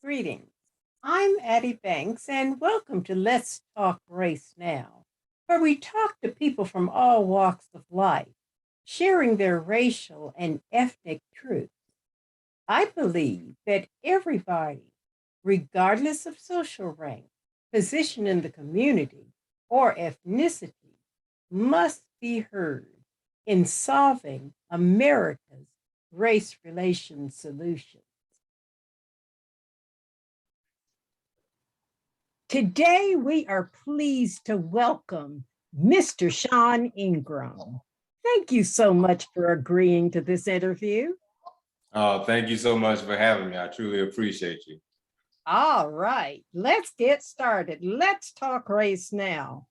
Greetings. I'm Addie Banks, and welcome to Let's Talk Race Now, where we talk to people from all walks of life, sharing their racial and ethnic truths. I believe that everybody, regardless of social rank, position in the community, or ethnicity, must be heard in solving America's race relations solution. Today, we are pleased to welcome Mr. Sean Ingram. Thank you so much for agreeing to this interview. Oh, thank you so much for having me. I truly appreciate you. All right, let's get started. Let's talk race now.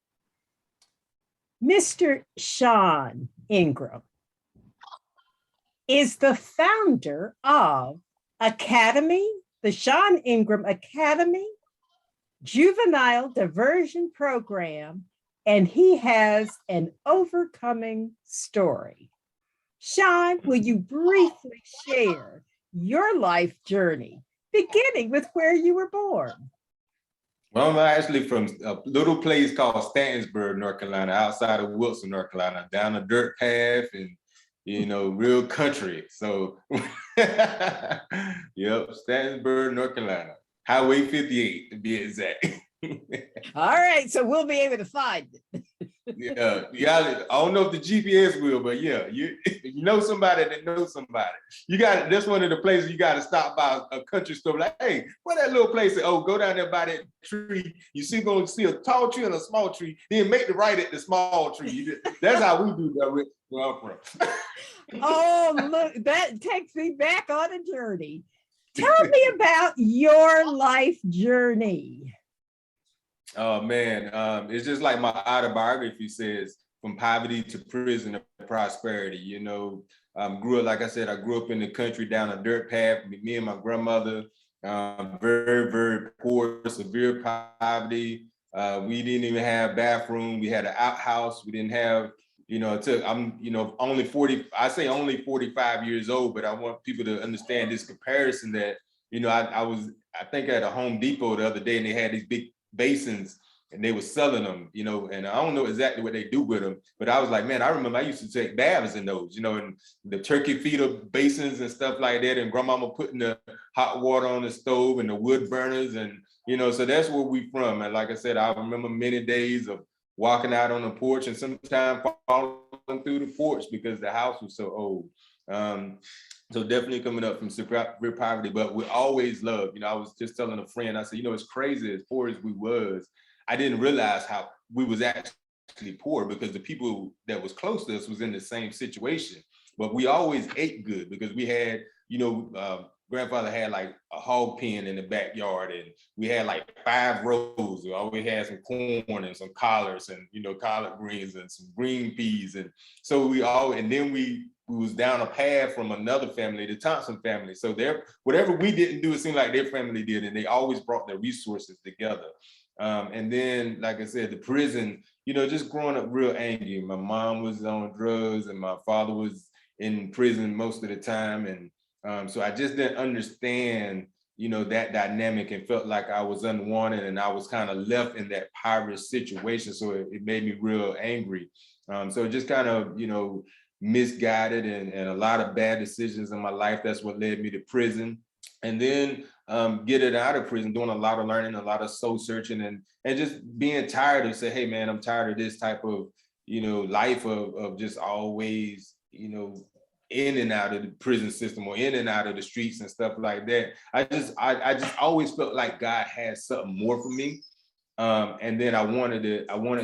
Mr. Sean Ingram is the founder of the Sean Ingram Academy, Juvenile Diversion Program, and he has an overcoming story. Sean, will you briefly share your life journey, beginning with where you were born? Well, I'm actually from a little place called Stantonsburg, North Carolina, outside of Wilson, North Carolina, down a dirt path and, real country. So, yep, Stantonsburg, North Carolina, Highway 58 to be exact. All right, so we'll be able to find it. I don't know if the GPS will, but yeah, you know somebody that knows somebody. That's one of the places you got to stop by a country store. Like, hey, where that little place is? Oh, go down there by that tree. You going to see a tall tree and a small tree. Then make the right at the small tree. That's how we do that where I'm from. Oh, look, that takes me back on a journey. Tell me about your life journey. Oh man, it's just like my autobiography says, from poverty to prison to prosperity. Grew up, like I said, I grew up in the country down a dirt path. Me and my grandmother, very, very poor, severe poverty. We didn't even have bathroom. We had an outhouse. We didn't have, only 40. I say only 45 years old, but I want people to understand this comparison that, I think at a Home Depot the other day, and they had these big basins and they were selling them, and I don't know exactly what they do with them, but I was like, man, I remember I used to take baths in those, and the turkey feeder basins and stuff like that, and grandmama putting the hot water on the stove and the wood burners, and so that's where we from. And like I said, I remember many days of walking out on the porch and sometimes falling through the porch because the house was so old. So definitely coming up from severe poverty, but we always loved, I was just telling a friend, I said, it's crazy, as poor as we was, I didn't realize how we was actually poor because the people that was close to us was in the same situation. But we always ate good because we had, grandfather had like a hog pen in the backyard, and we had like 5 rows. We always had some corn and some collards and, collard greens and some green peas. And so and then we was down a path from another family, the Thompson family. So whatever we didn't do, it seemed like their family did, and they always brought their resources together. And then, like I said, the prison, just growing up real angry. My mom was on drugs and my father was in prison most of the time. And so I just didn't understand, that dynamic, and felt like I was unwanted and I was kind of left in that poverty situation. So it made me real angry. So it just kind of, misguided and a lot of bad decisions in my life. That's what led me to prison. And then getting out of prison, doing a lot of learning, a lot of soul searching, and just being tired of say, hey man, I'm tired of this type of, life of just always, in and out of the prison system or in and out of the streets and stuff like that. I just always felt like God had something more for me. And then I wanted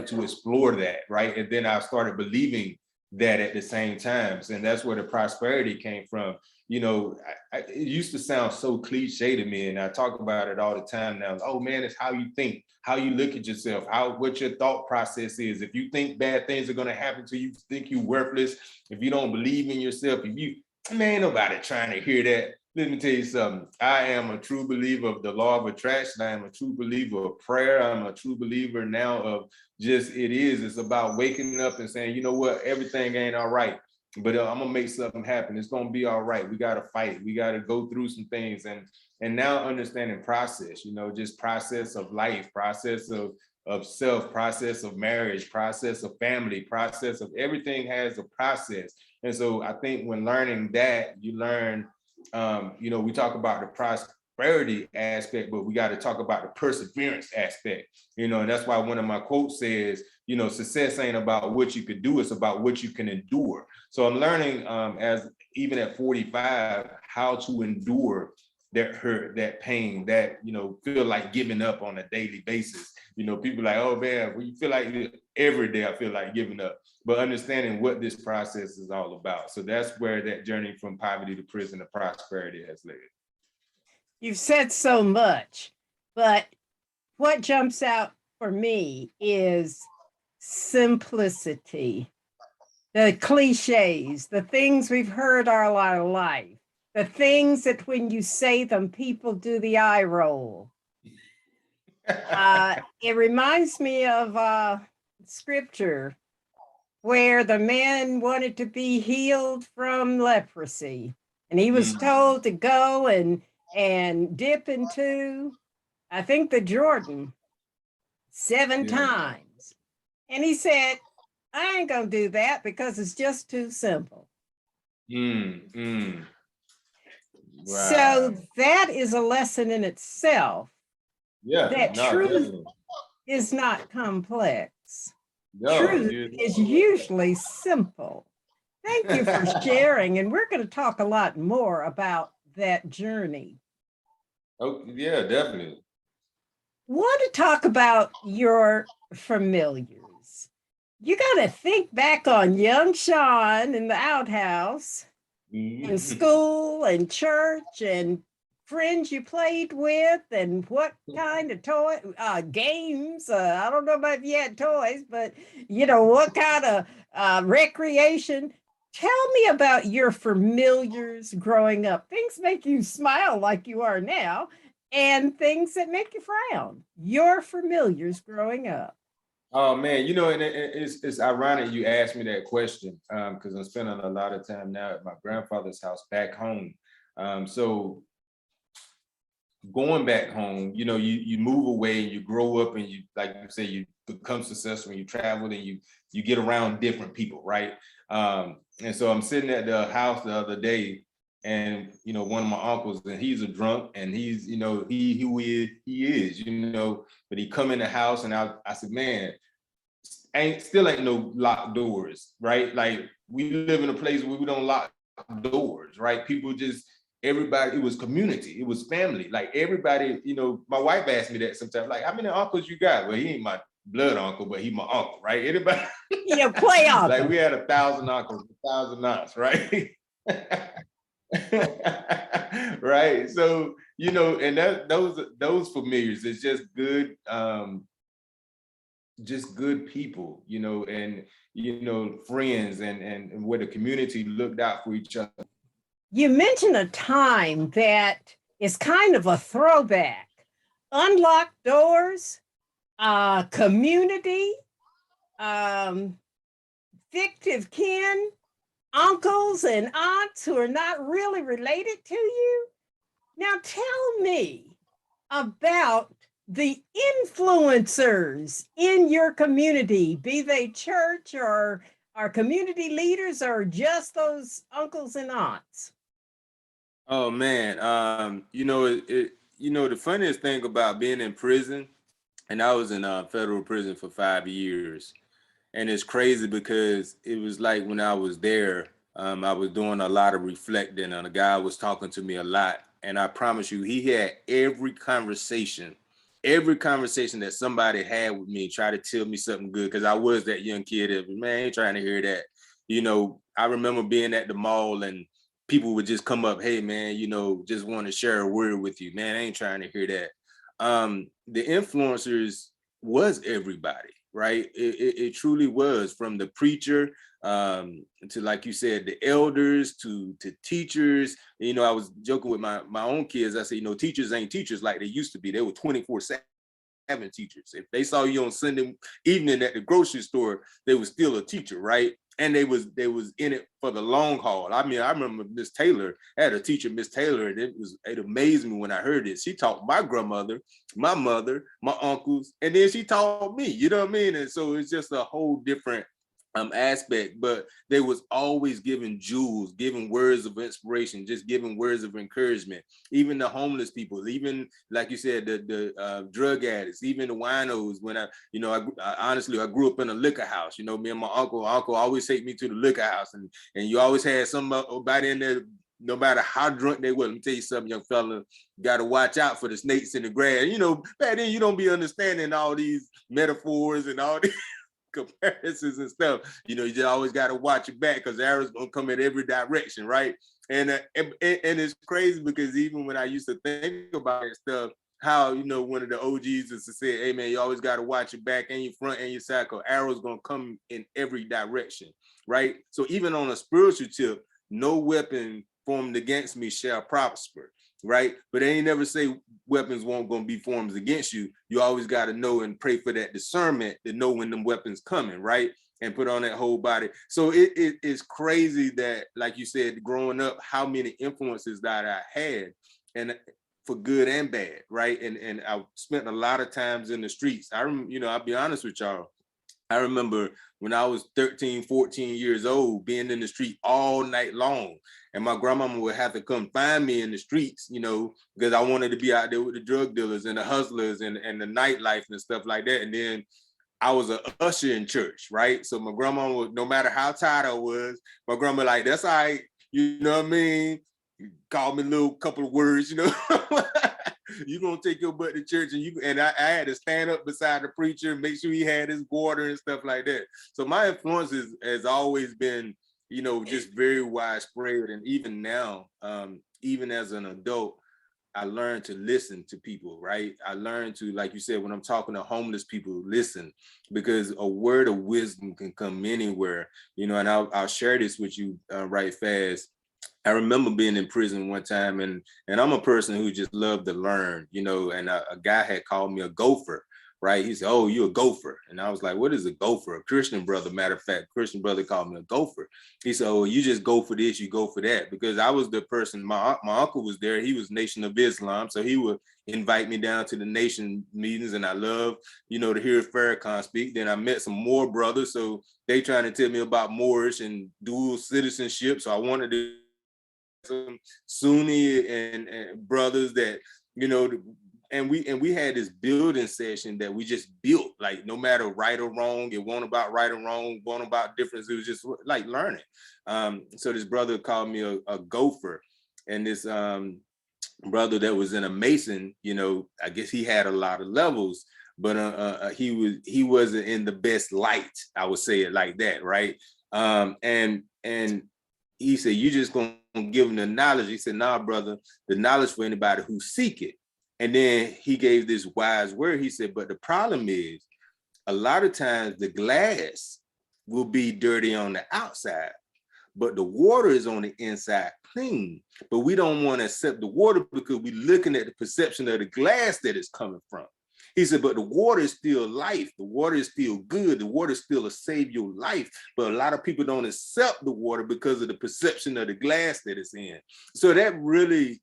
to explore that, right? And then I started believing that at the same time. And that's where the prosperity came from. It used to sound so cliche to me, and I talk about it all the time now. Oh man, it's how you think, how you look at yourself, what your thought process is. If you think bad things are going to happen to you, think you're worthless, if you don't believe in yourself, ain't nobody trying to hear that. Let me tell you something. I am a true believer of the law of attraction. I am a true believer of prayer. I'm a true believer now of just it's about waking up and saying, you know what, everything ain't all right. but I'm gonna make something happen. It's gonna be all right. We gotta fight. We gotta go through some things, and now understanding process, just process of life, process of self, process of marriage, process of family, process of everything has a process. And so I think when learning that, you learn, we talk about the prosperity aspect, but we got to talk about the perseverance aspect, and that's why one of my quotes says, success ain't about what you could do, it's about what you can endure. So I'm learning as even at 45, how to endure that hurt, that pain, that, feel like giving up on a daily basis. People like, oh man, well, you feel like every day I feel like giving up, but understanding what this process is all about. So that's where that journey from poverty to prison to prosperity has led. You've said so much, but what jumps out for me is simplicity, the cliches, the things we've heard all our life, the things that when you say them, people do the eye roll. It reminds me of scripture where the man wanted to be healed from leprosy, and he was told to go and dip into, I think, the Jordan 7 times. And he said, I ain't gonna do that because it's just too simple. Wow. So that is a lesson in itself. Yeah, that truth definitely is not complex. Truth is usually simple. Thank you for sharing, and we're going to talk a lot more about that journey. Oh, yeah, definitely. Want to talk about your familiars. You got to think back on young Sean in the outhouse, in school and church, and friends you played with, and what kind of toy games. I don't know about if you had toys, but what kind of recreation. Tell me about your familiars growing up. Things make you smile like you are now, and things that make you frown. Your familiars growing up. Oh man, and it's ironic you asked me that question because I'm spending a lot of time now at my grandfather's house back home. So going back home, you move away and you grow up and you, like you say, you become successful and you travel and you get around different people, right? And so I'm sitting at the house the other day, and one of my uncles, and he's a drunk, and he's he who he is, but he come in the house, and I said, man, still ain't no locked doors, right? Like we live in a place where we don't lock doors, right? People just, everybody, it was community, it was family, like everybody, my wife asked me that sometimes, like, how many uncles you got? Well, he ain't my blood uncle, but he my uncle, right? Anybody? Play uncle. Like we had 1,000 uncles, 1,000 aunts, right? Right. So, and those familiars, it's just good people, and friends, and where the community looked out for each other. You mentioned a time that is kind of a throwback. Unlocked doors, community, fictive kin, uncles and aunts who are not really related to you. Now tell me about the influencers in your community, be they church or community leaders or just those uncles and aunts. Oh man, the funniest thing about being in prison, and I was in federal prison for 5 years, and it's crazy because it was like when I was there, I was doing a lot of reflecting, and a guy was talking to me a lot, and I promise you, he had every conversation that somebody had with me, try to tell me something good, because I was that young kid that, man, I ain't trying to hear that. I remember being at the mall and people would just come up, hey man, just want to share a word with you, man, I ain't trying to hear that. The influencers was everybody, right? It truly was, from the preacher to, like you said, the elders to teachers. I was joking with my own kids. I said, teachers ain't teachers like they used to be. They were 24/7 teachers. If they saw you on Sunday evening at the grocery store, they were still a teacher, right? and they was in it for the long haul. I mean, I remember Miss Taylor, I had a teacher, Miss Taylor, and it amazed me when I heard it. She taught my grandmother, my mother, my uncles, and then she taught me, you know what I mean? And so it's just a whole different aspect, but they was always giving jewels, giving words of inspiration, just giving words of encouragement. Even the homeless people, even like you said, the drug addicts, even the winos. When I honestly, I grew up in a liquor house. You know, me and my uncle always take me to the liquor house, and you always had somebody in there. No matter how drunk they were, let me tell you something, young fella, got to watch out for the snakes in the grass. You know, back then you don't be understanding all these metaphors and all these comparisons and stuff. You know, you just always got to watch your back because arrows gonna come in every direction, right? And it's crazy because even when I used to think about that stuff, how, you know, one of the OGs used to say, hey man, you always got to watch your back and your front and your side, because arrows gonna come in every direction, right? So even on a spiritual tip, no weapon formed against me shall prosper, right? But they ain't never say weapons won't gonna be formed against you. You always got to know and pray for that discernment to know when them weapons coming, right? And put on that whole body. So it is crazy that, like you said, growing up, how many influences that I had, and for good and bad, right? And I spent a lot of times in the streets. I'll be honest with y'all. I remember when I was 13, 14 years old, being in the street all night long. And my grandmama would have to come find me in the streets, you know, because I wanted to be out there with the drug dealers and the hustlers and the nightlife and stuff like that. And then I was an usher in church, right? So my grandma would, no matter how tired I was, my grandma like, that's all right, you know what I mean? Call me a little couple of words, you know. You gonna take your butt to church, and I had to stand up beside the preacher, make sure he had his water and stuff like that. So my influence has always been, you know, just very widespread. And even now, even as an adult, I learned to listen to people, right? I learned to, like you said, when I'm talking to homeless people, listen, because a word of wisdom can come anywhere, you know. And I'll share this with you right fast. I remember being in prison one time, and I'm a person who just loved to learn, you know. And a guy had called me a gopher, right? He said, "Oh, you're a gopher," and I was like, "What is a gopher?" A Christian brother, matter of fact, Christian brother called me a gopher. He said, "Oh, you just go for this, you go for that," because I was the person. My uncle was there. He was Nation of Islam, so he would invite me down to the nation meetings, and I love, you know, to hear Farrakhan speak. Then I met some more brothers, so they trying to tell me about Moorish and dual citizenship. So I wanted to some Sunni and brothers that, you know, and we had this building session that we just built, like no matter right or wrong. It wasn't about right or wrong, wasn't about difference. It was just like learning. So this brother called me a gopher, and this brother that was in a Mason, you know, I guess he had a lot of levels, but he wasn't in the best light. I would say it like that, right? And he said, "You just gonna give him the knowledge." He said, "Nah, brother, the knowledge for anybody who seek it." And then he gave this wise word. He said, "But the problem is, a lot of times the glass will be dirty on the outside, but the water is on the inside clean. But we don't want to accept the water because we're looking at the perception of the glass that it's coming from." He said, "But the water is still life. The water is still good. The water is still a save your life. But a lot of people don't accept the water because of the perception of the glass that it's in." So that really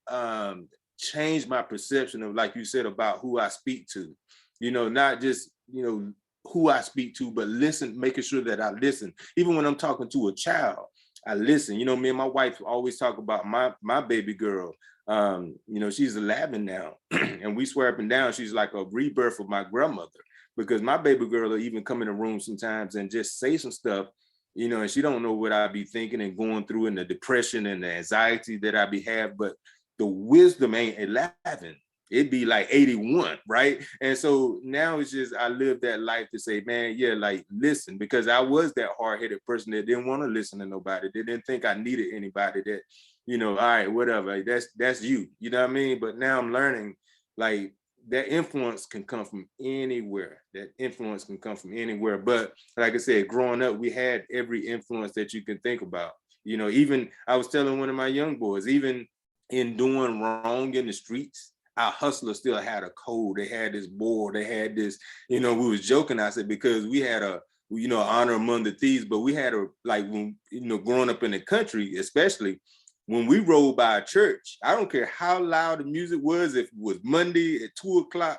changed my perception of, like you said, about who I speak to. You know, not just, you know, who I speak to, but listen, making sure that I listen. Even when I'm talking to a child, I listen. You know, me and my wife always talk about my baby girl. You know, she's 11 now, and we swear up and down she's like a rebirth of my grandmother, because my baby girl will even come in the room sometimes and just say some stuff, you know, and she don't know what I be thinking and going through, and the depression and the anxiety that I be have, but the wisdom ain't 11. It'd be like 81, right? And so now it's just, I live that life to say, man, yeah, like listen, because I was that hard-headed person that didn't want to listen to nobody. They didn't think I needed anybody. That, you know, all right, whatever, that's you, you know what I mean? But now I'm learning, like, that influence can come from anywhere. That influence can come from anywhere. But like I said, growing up, we had every influence that you can think about. You know, even I was telling one of my young boys, even in doing wrong in the streets, our hustlers still had a code. They had this board. They had this, you know, we was joking. I said, because we had honor among the thieves. But we had when, growing up in the country, especially when we rode by a church, I don't care how loud the music was, if it was Monday at 2:00,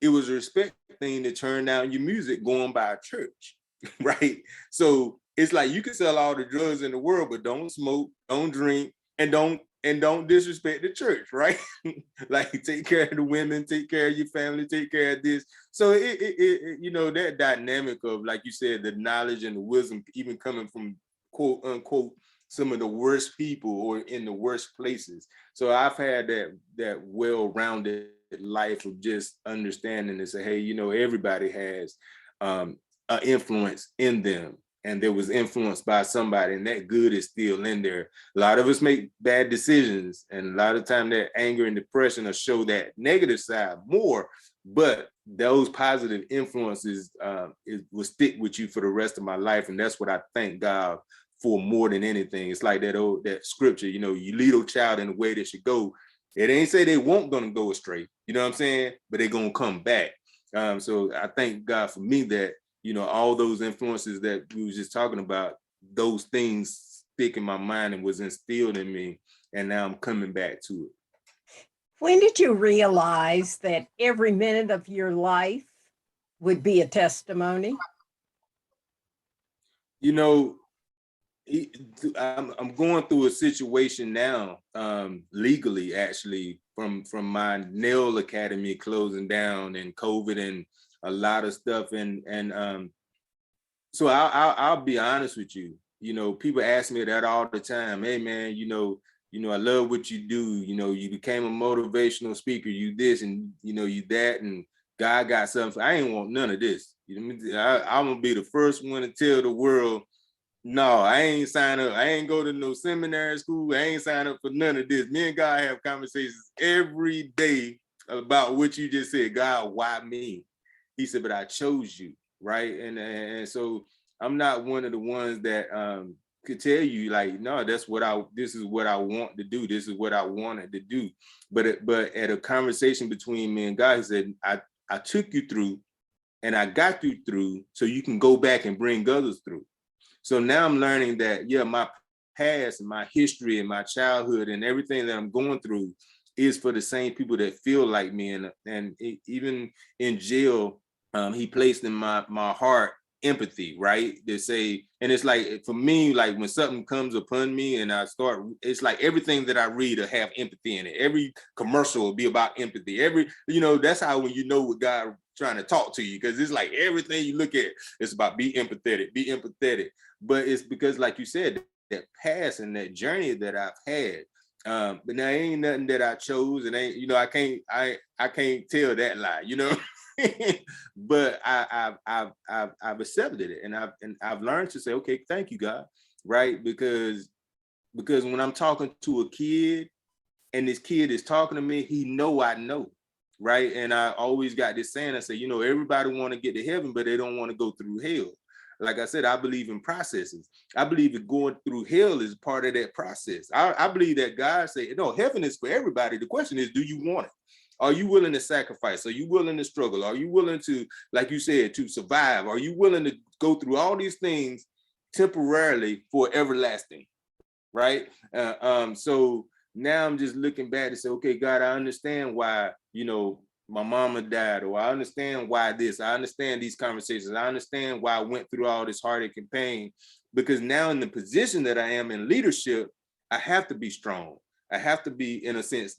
it was a respect thing to turn down your music going by a church, right? So it's like you can sell all the drugs in the world, but don't smoke, don't drink, and don't disrespect the church, right? Like take care of the women, take care of your family, take care of this. So that dynamic of, like you said, the knowledge and the wisdom, even coming from quote unquote some of the worst people or in the worst places. So I've had that well-rounded life of just understanding and say, hey, everybody has an influence in them, and there was influenced by somebody, and that good is still in there. A lot of us make bad decisions, and a lot of time that anger and depression will show that negative side more, but those positive influences will stick with you for the rest of my life. And that's what I thank God for more than anything. It's like that scripture, you lead a child in the way they should go. It ain't say they won't gonna go astray, you know what I'm saying? But they're gonna come back. So I thank God for me that, all those influences that we was just talking about, those things stick in my mind and was instilled in me. And now I'm coming back to it. When did you realize that every minute of your life would be a testimony? I'm going through a situation now, legally, actually, from my nail academy closing down and COVID and a lot of stuff. And so I'll be honest with you. People ask me that all the time. Hey man, I love what you do. You became a motivational speaker. You this and you that, and God got something. I ain't want none of this. I'm gonna be the first one to tell the world, no, I ain't sign up. I ain't go to no seminary school. I ain't sign up for none of this. Me and God have conversations every day about what you just said. God, why me? He said, but I chose you, right? And so I'm not one of the ones that could tell you like, no, this is what I want to do. This is what I wanted to do. But at a conversation between me and God, he said, I took you through and I got you through so you can go back and bring others through. So now I'm learning that, my past and my history and my childhood and everything that I'm going through is for the same people that feel like me. And even in jail, he placed in my heart empathy, right? They say, and it's like, for me, like when something comes upon me and it's like everything that I read will have empathy in it. Every commercial will be about empathy. That's how when what God trying to talk to you, because it's like everything you look at, it's about be empathetic. But it's because, like you said, that past and that journey that I've had. But now ain't nothing that I chose, and ain't I can't tell that lie, But I've accepted it, and I've learned to say, okay, thank you, God, right? Because when I'm talking to a kid, and this kid is talking to me, he know I know, right? And I always got this saying, I say, everybody want to get to heaven, but they don't want to go through hell. Like I said, I believe in processes. I believe that going through hell is part of that process. I believe that God said, no, heaven is for everybody. The question is, do you want it? Are you willing to sacrifice? Are you willing to struggle? Are you willing to, like you said, to survive? Are you willing to go through all these things temporarily for everlasting, right? So now I'm just looking back and say, okay, God, I understand why, my mama died, or I understand why this, I understand these conversations. I understand why I went through all this heartache and pain, because now in the position that I am in leadership, I have to be strong. I have to be, in a sense,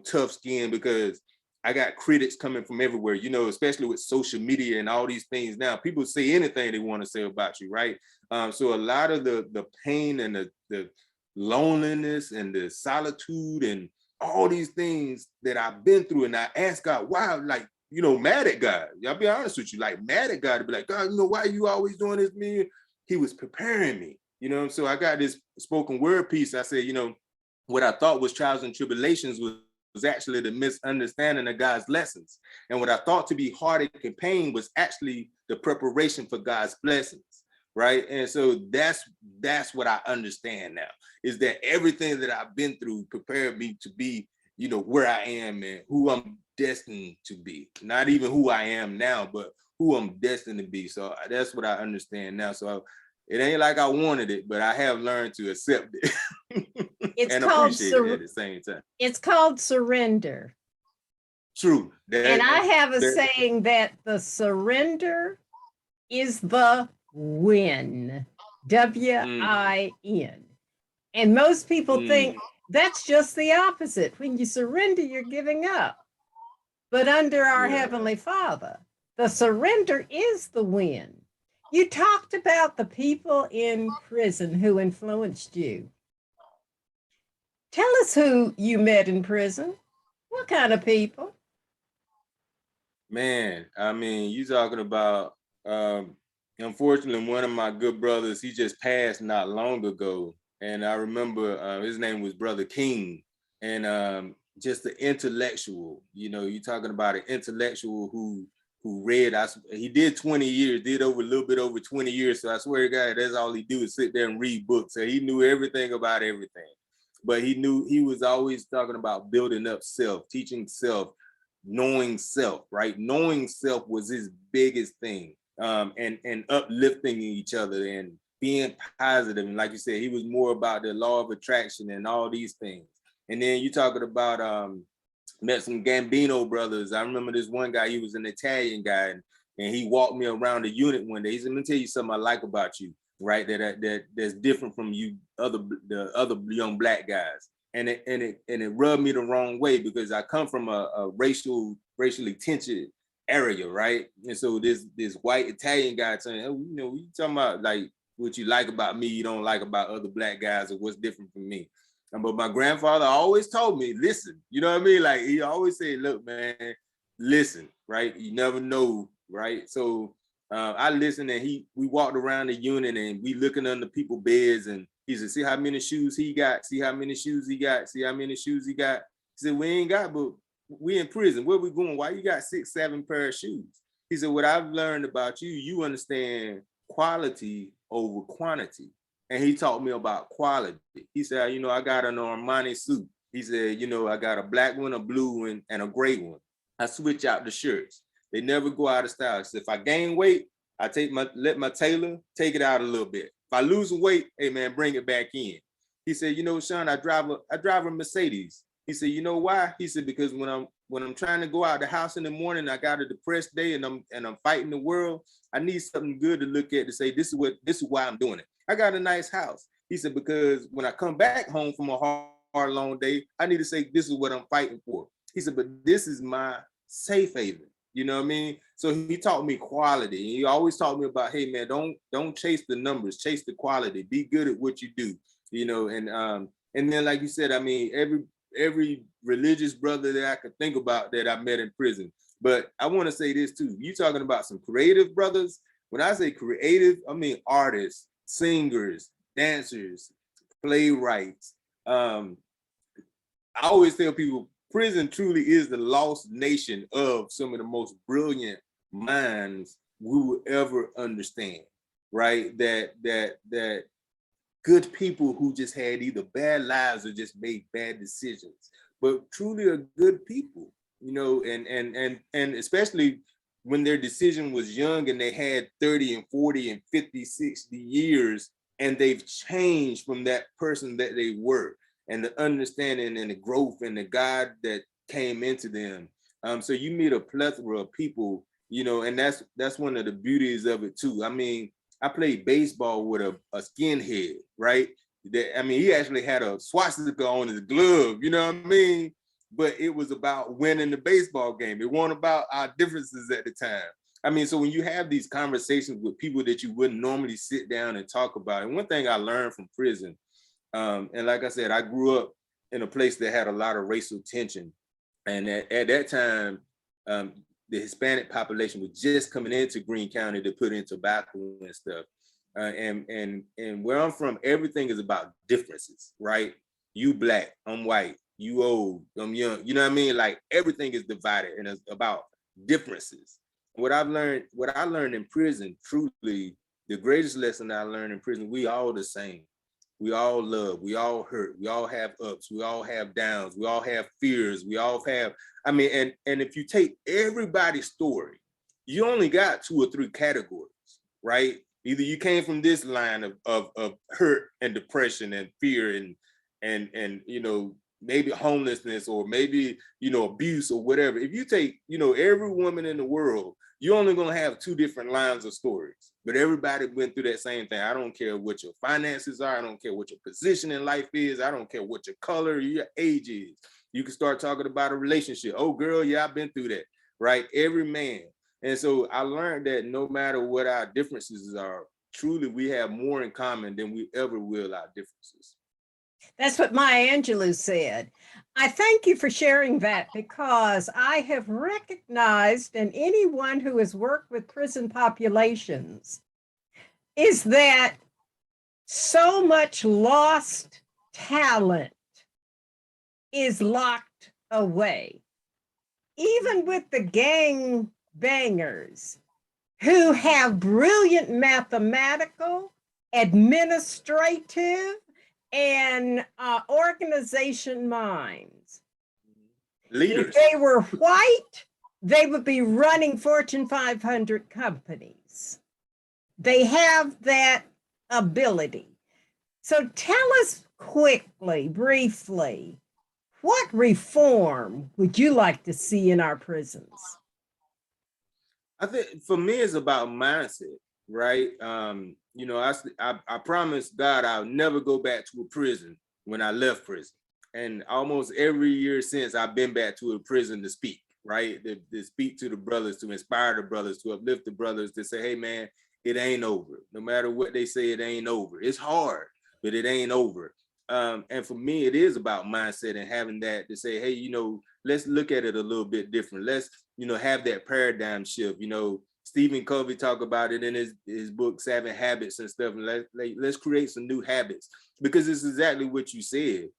tough skinned, because I got critics coming from everywhere, especially with social media and all these things. Now people say anything they want to say about you, right? So a lot of the pain and the loneliness and the solitude and all these things that I've been through, and I ask God, why, like, mad at God. I'll be honest with you, like mad at God, to be like, God, why are you always doing this, man? He was preparing me, So I got this spoken word piece. I said, what I thought was trials and tribulations was actually the misunderstanding of God's lessons. And what I thought to be heartache and pain was actually the preparation for God's blessings. Right. And so that's what I understand now, is that everything that I've been through prepared me to be, where I am and who I'm destined to be. Not even who I am now, but who I'm destined to be. So that's what I understand now. So it ain't like I wanted it, but I have learned to accept it and appreciate it at the same time. It's called surrender. True. And I have a saying that the surrender is the win. W-I-N. And most people think that's just the opposite. When you surrender, you're giving up. But under our Heavenly Father, the surrender is the win. You talked about the people in prison who influenced you. Tell us who you met in prison. What kind of people? Man, I mean, you talking about, unfortunately, one of my good brothers, he just passed not long ago. And I remember his name was Brother King. And just the intellectual, you know, you're talking about an intellectual who read, he did 20 years, did over a little bit over 20 years. So I swear to God, that's all he do is sit there and read books. So he knew everything about everything. But he was always talking about building up self, teaching self, knowing self, right? Knowing self was his biggest thing. And uplifting each other and being positive. And like you said, he was more about the law of attraction and all these things. And then you talking about met some Gambino brothers. I remember this one guy, he was an Italian guy, and he walked me around the unit one day. He said, "Let me tell you something I like about you, right? That's different from the other young black guys." And it rubbed me the wrong way because I come from a racially tensioned area, right? And so this white Italian guy saying, "Oh, you know, you talking about like what you like about me, you don't like about other black guys, or what's different from me." But my grandfather always told me, listen, you know what I mean? Like he always said, look, man, listen, right? You never know, right? So I listened, and we walked around the unit, and we looking under people's beds, and he said, see how many shoes he got, see how many shoes he got, see how many shoes he got. He said, we ain't got, but we in prison. Where we going? Why you got 6, 7 pair of shoes? He said, what I've learned about you, you understand quality over quantity. And he taught me about quality. He said, you know, I got an Armani suit. He said, you know, I got a black one, a blue one, and a gray one. I switch out the shirts. They never go out of style. So if I gain weight, I let my tailor take it out a little bit. If I lose weight, hey man, bring it back in. He said, you know, Sean, I drive a Mercedes. He said, you know why? He said, because when I'm trying to go out the house in the morning, I got a depressed day and I'm fighting the world. I need something good to look at to say, this is why I'm doing it. I got a nice house. He said, because when I come back home from a hard, long day, I need to say, this is what I'm fighting for. He said, but this is my safe haven. You know what I mean? So he taught me quality. He always taught me about, hey man, don't chase the numbers, chase the quality. Be good at what you do. You know, and then like you said, I mean, every religious brother that I could think about that I met in prison. But I want to say this too. You talking about some creative brothers. When I say creative, I mean artists, singers, dancers, playwrights. I always tell people prison truly is the lost nation of some of the most brilliant minds we will ever understand, right? That good people who just had either bad lives or just made bad decisions, but truly are good people, you know, and especially when their decision was young and they had 30 and 40 and 50, 60 years, and they've changed from that person that they were, and the understanding and the growth and the God that came into them. So you meet a plethora of people, you know, and that's one of the beauties of it too. I mean, I played baseball with a skinhead, right? I mean, he actually had a swastika on his glove, you know what I mean? But it was about winning the baseball game. It wasn't about our differences at the time. I mean, so when you have these conversations with people that you wouldn't normally sit down and talk about, and one thing I learned from prison, and like I said, I grew up in a place that had a lot of racial tension. And at that time, the Hispanic population was just coming into Greene County to put in tobacco and stuff. And where I'm from, everything is about differences, right? You black, I'm white, you old, I'm young. You know what I mean? Like everything is divided and it's about differences. What I learned in prison, truly, the greatest lesson I learned in prison, we all the same. We all love, we all hurt, we all have ups, we all have downs, we all have fears, we all have, I mean, and if you take everybody's story, you only got 2 or 3 categories, right? Either you came from this line of hurt and depression and fear and you know, maybe homelessness or maybe, you know, abuse or whatever. If you take, you know, every woman in the world, you're only gonna have 2 different lines of stories, but everybody went through that same thing. I don't care what your finances are. I don't care what your position in life is. I don't care what your color, your age is. You can start talking about a relationship. Oh girl, yeah, I've been through that, right? Every man. And so I learned that no matter what our differences are, truly we have more in common than we ever will our differences. That's what Maya Angelou said. I thank you for sharing that because I have recognized, and anyone who has worked with prison populations, is that so much lost talent is locked away. Even with the gang bangers who have brilliant mathematical, administrative, and organization minds. Leaders. If they were white, they would be running Fortune 500 companies. They have that ability. So tell us quickly, briefly, what reform would you like to see in our prisons? I think for me, it's about mindset, right? You know, I promised God I'll never go back to a prison when I left prison. And almost every year since, I've been back to a prison to speak, right? To speak to the brothers, to inspire the brothers, to uplift the brothers, to say, hey, man, it ain't over. No matter what they say, it ain't over. It's hard, but it ain't over. And for me, it is about mindset and having that to say, hey, you know, let's look at it a little bit different. Let's, you know, have that paradigm shift. You know, Stephen Covey talked about it in his book, 7 Habits and stuff. And let's create some new habits, because it's exactly what you said.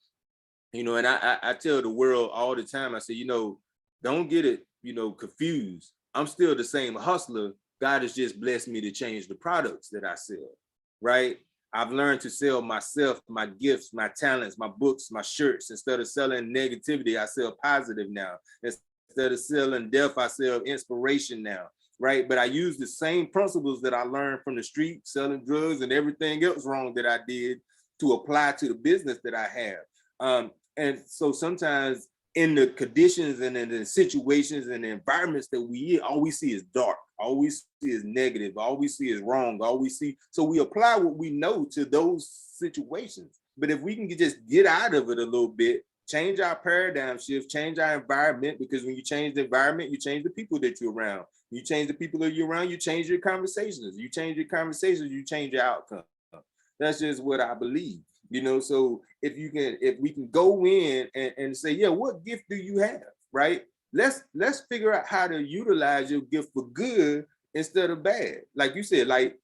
You know, and I tell the world all the time, I say, you know, don't get it, you know, confused. I'm still the same hustler. God has just blessed me to change the products that I sell, right? I've learned to sell myself, my gifts, my talents, my books, my shirts. Instead of selling negativity, I sell positive now. Instead of selling death, I sell inspiration now, right? But I use the same principles that I learned from the street, selling drugs and everything else wrong that I did, to apply to the business that I have. And so sometimes in the conditions and in the situations and the environments that we in, all we see is dark, all we see is negative, all we see is wrong, all we see. So we apply what we know to those situations. But if we can just get out of it a little bit, change our paradigm shift, change our environment, because when you change the environment, you change the people that you're around. You change the people that you're around, you change your conversations. You change your conversations, you change your outcome. That's just what I believe. You know, so if we can go in and say, yeah, what gift do you have, right? Let's figure out how to utilize your gift for good instead of bad. Like you said, like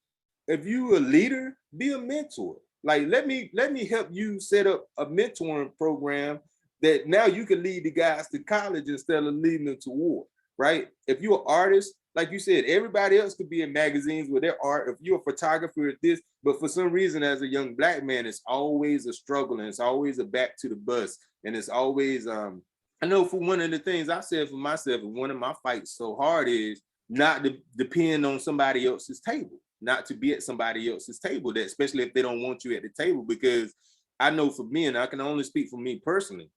if you a leader, be a mentor. Like let me help you set up a mentoring program that now you can lead the guys to college instead of leading them to war, right? If you're an artist, like you said, everybody else could be in magazines with their art. If you're a photographer, it's this. But for some reason, as a young Black man, it's always a struggle, and it's always a back to the bus. And it's always, I know for one of the things I said for myself, and one of my fights so hard is not to depend on somebody else's table, not to be at somebody else's table, that especially if they don't want you at the table. Because I know for me, and I can only speak for me personally,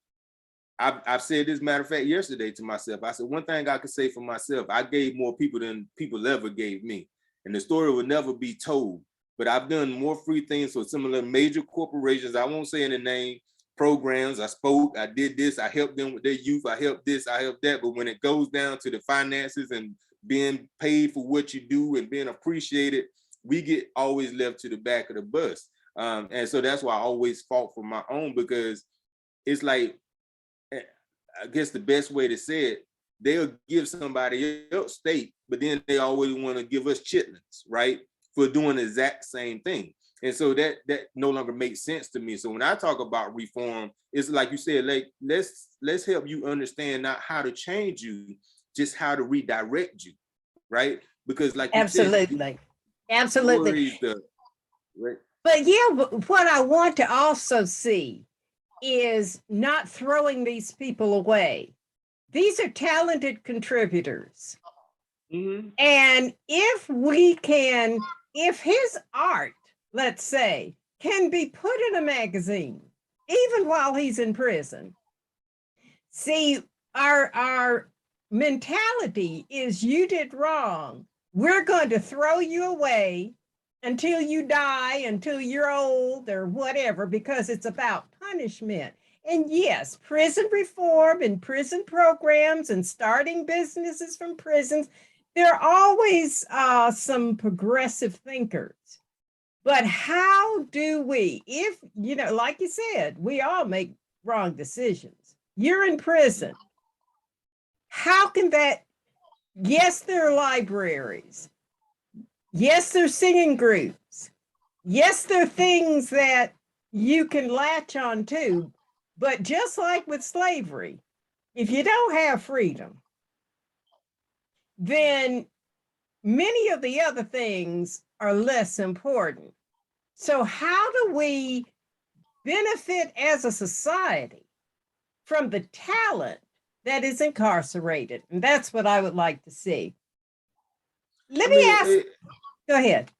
I've said this, matter of fact, yesterday to myself. I said, one thing I could say for myself, I gave more people than people ever gave me. And the story will never be told. But I've done more free things for similar major corporations. I won't say any name, programs. I spoke, I did this, I helped them with their youth, I helped this, I helped that. But when it goes down to the finances and being paid for what you do and being appreciated, we get always left to the back of the bus. And so that's why I always fought for my own, because it's like, I guess the best way to say it, they'll give somebody else steak, but then they always want to give us chitlins, right? For doing the exact same thing. And so that no longer makes sense to me. So when I talk about reform, it's like you said, like let's help you understand not how to change you, just how to redirect you, right? Because like you Absolutely. said, Absolutely. right? But yeah, what I want to also see is not throwing these people away. These are talented contributors. Mm-hmm. And if we can, if his art, let's say, can be put in a magazine, even while he's in prison, see, our mentality is you did wrong. We're going to throw you away until you die, until you're old or whatever, because it's about punishment. And yes, prison reform and prison programs and starting businesses from prisons, there are always some progressive thinkers. But how do we, if, you know, like you said, we all make wrong decisions. You're in prison. How can that? Yes, there are libraries. Yes, there are singing groups. Yes, there are things that you can latch on to. But just like with slavery, if you don't have freedom, then many of the other things are less important. So, how do we benefit as a society from the talent that is incarcerated? And that's what I would like to see. Let I me mean, ask, go ahead.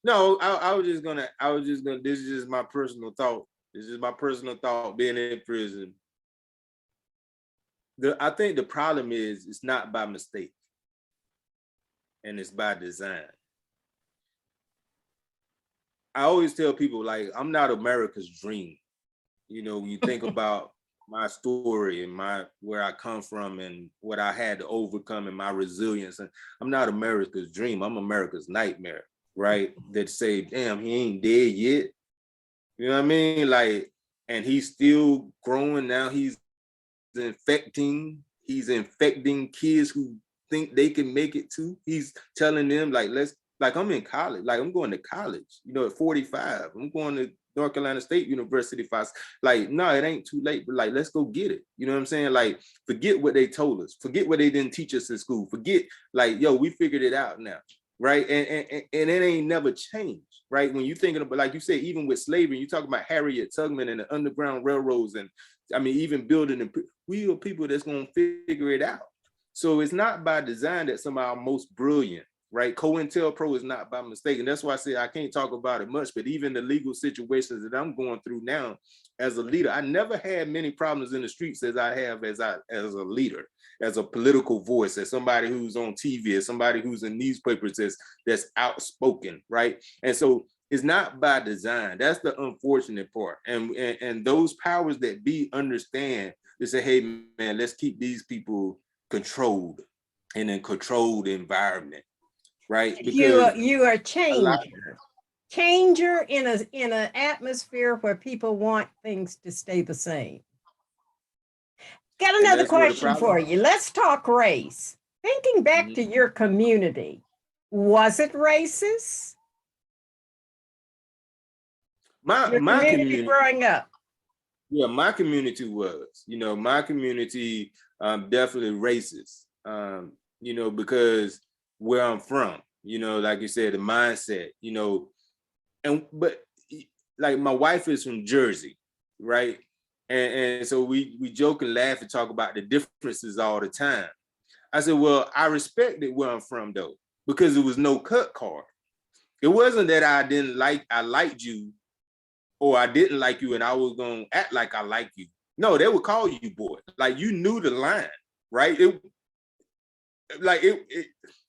no, I was just gonna, this is just my personal thought. This is my personal thought being in prison. I think the problem is it's not by mistake and it's by design. I always tell people, like, I'm not America's dream. You know, when you think about my story and where I come from and what I had to overcome and my resilience, and I'm not America's dream. I'm America's nightmare, right? That say, damn, he ain't dead yet. You know what I mean? Like, and he's still growing now. He's infecting kids who think they can make it too. He's telling them, like, I'm in college, like I'm going to college, you know, at 45. I'm going to North Carolina State University. If I like, no, it ain't too late, but like, let's go get it. You know what I'm saying? Like, forget what they told us, forget what they didn't teach us in school, forget, like, yo, we figured it out now. Right. And it ain't never changed. Right. When you're thinking about, like you said, even with slavery, you talk about Harriet Tubman and the Underground Railroads, and I mean, even building, and we are people that's going to figure it out. So it's not by design that some of our most brilliant, right? COINTELPRO is not by mistake. And that's why I say I can't talk about it much, but even the legal situations that I'm going through now as a leader, I never had many problems in the streets as I have as a leader, as a political voice, as somebody who's on TV, as somebody who's in newspapers, that's outspoken, right? And so it's not by design. That's the unfortunate part. And those powers that be understand, they say, hey, man, let's keep these people controlled in a controlled environment, right? Because You are a changer in an atmosphere where people want things to stay the same. Got and another that's where the question problem. for you. Let's talk race. Thinking back to your community, was it racist? Your My community community, growing up. yeah, my community was, you know, my community definitely racist, you know, because where I'm from, you know, like you said, the mindset, you know, but like my wife is from Jersey, right? And so we joke and laugh and talk about the differences all the time. I said, well, I respected where I'm from though, because it was no cut card. It wasn't that I liked you or I didn't like you and I was gonna act like I like you. No, they would call you boy. Like you knew the line, right? You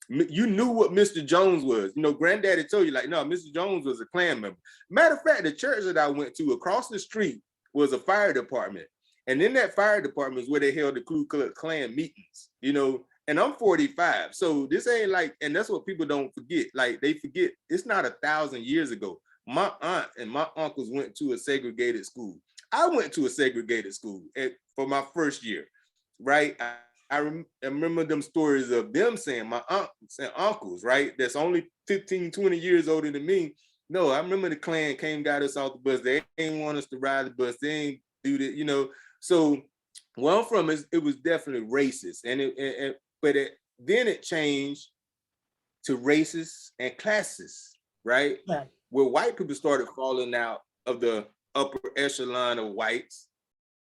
knew what Mr. Jones was. You know, granddaddy told you, like, no, Mr. Jones was a Klan member. Matter of fact, the church that I went to across the street was a fire department. And in that fire department is where they held the Ku Klux Klan meetings, you know, and I'm 45. So this ain't like, and that's what people don't forget. Like they forget it's not 1,000 years ago. My aunt and my uncles went to a segregated school. I went to a segregated school for my first year, right? I remember them stories of them saying, my aunts and uncles, right? That's only 15, 20 years older than me. No, I remember the Klan came, got us off the bus. They ain't want us to ride the bus. They ain't do that, you know. So where I'm from, it was definitely racist. Then it changed to racist and classist, right? Right. where white people started falling out of the upper echelon of whites.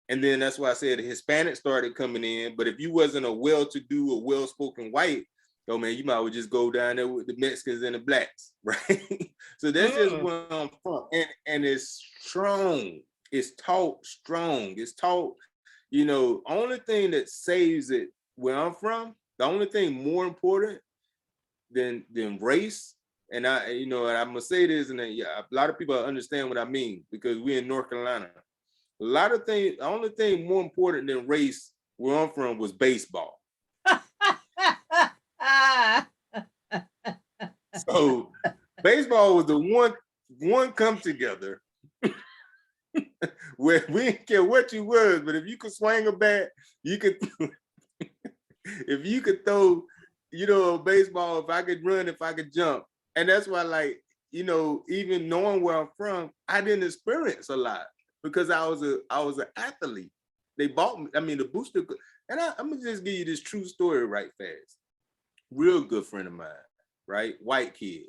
And then that's why I said the Hispanics started coming in. But if you wasn't a well-to-do or well-spoken white, oh man, you might well just go down there with the Mexicans and the blacks, right? So that's just where I'm from. And it's strong. It's taught strong. It's taught, you know, only thing that saves it where I'm from, the only thing more important than race, and I'm gonna say this, and a lot of people understand what I mean because we're in North Carolina. A lot of things, the only thing more important than race where I'm from was baseball. So baseball was the one come together where we didn't care what you was, but if you could swing a bat, you could if you could throw, a baseball, if I could run, if I could jump. And that's why, like, even knowing where I'm from, I didn't experience a lot because I was an athlete. They bought me, the booster, and I'm gonna just give you this true story right fast. Real good friend of mine, right? White kid.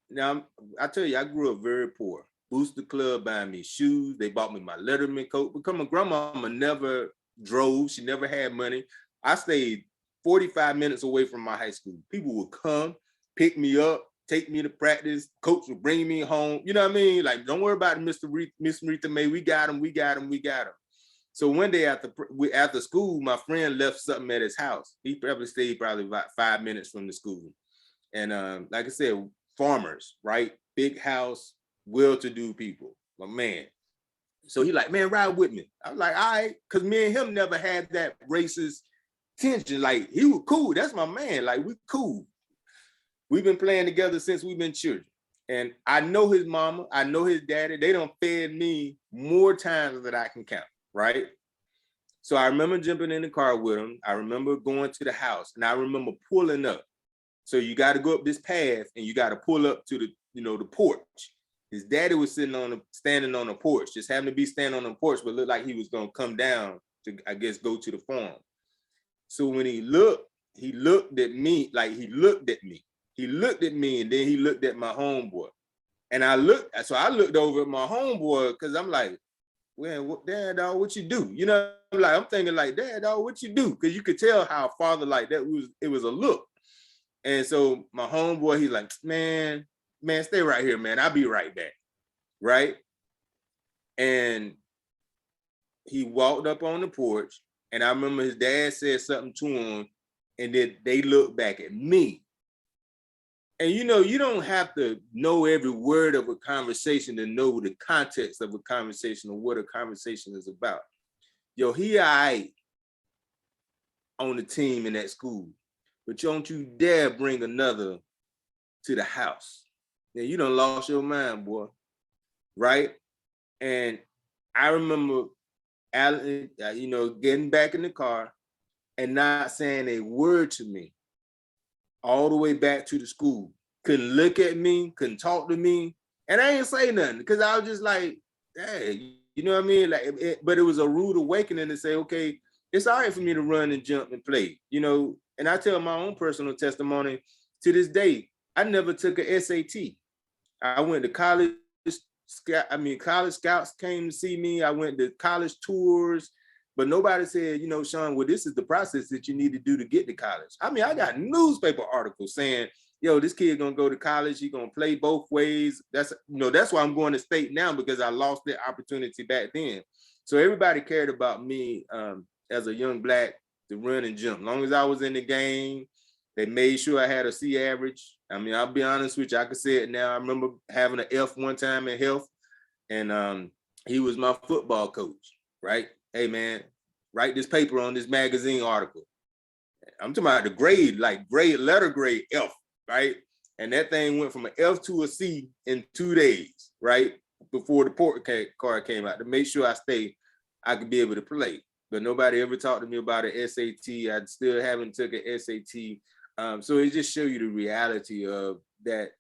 Now, I tell you, I grew up very poor. Booster Club buying me shoes. They bought me my Letterman coat because my grandmama never drove. She never had money. I stayed 45 minutes away from my high school. People would come, pick me up, take me to practice. Coach would bring me home. You know what I mean? Like, don't worry about Miss Marita May. We got him. So one day after school, my friend left something at his house. He probably stayed about 5 minutes from the school. And like I said, farmers, right? Big house, well-to-do people, my man. So he like, man, ride with me. I was like, all right, because me and him never had that racist tension. Like, he was cool. That's my man. Like, we cool. We've been playing together since we've been children. And I know his mama, I know his daddy. They done fed me more times than I can count, right? So I remember jumping in the car with him. I remember going to the house, and I remember pulling up. So you got to go up this path, and you got to pull up to the porch. His daddy was standing on the porch, just happened to be standing on the porch, but looked like he was gonna come down to, I guess, go to the farm. So when he looked at me, like he looked at me, and then he looked at my homeboy. And I looked over at my homeboy because I'm like, well, Dad, dog, what you do? I'm thinking like, Dad, dog, what you do? Because you could tell how a father like that it was a look. And so my homeboy, he's like, man, stay right here, man. I'll be right back. Right. And he walked up on the porch, and I remember his dad said something to him, and then they looked back at me. And you don't have to know every word of a conversation to know the context of a conversation or what a conversation is about. Yo, he all right on the team in that school, but don't you dare bring another to the house. Yeah, you done lost your mind, boy. Right? And I remember Alan, getting back in the car and not saying a word to me all the way back to the school. Couldn't look at me, couldn't talk to me. And I ain't say nothing because I was just like, hey, you know what I mean? Like, but it was a rude awakening to say, okay, it's all right for me to run and jump and play, And I tell my own personal testimony to this day, I never took a SAT. I went to college. College scouts came to see me. I went to college tours, but nobody said, Sean, well, this is the process that you need to do to get to college. I got newspaper articles saying, yo, this kid gonna go to college. He gonna play both ways. That's why I'm going to state now, because I lost that opportunity back then. So everybody cared about me as a young Black to run and jump. As long as I was in the game, they made sure I had a C average. I'll be honest with you, I can say it now. I remember having an F one time in health, and he was my football coach, right? Hey, man, write this paper on this magazine article. I'm talking about the grade, like letter grade F, right? And that thing went from an F to a C in 2 days, right? Before the report card came out to make sure I could be able to play. But nobody ever talked to me about an SAT. I still haven't took an SAT. So it just shows you the reality of that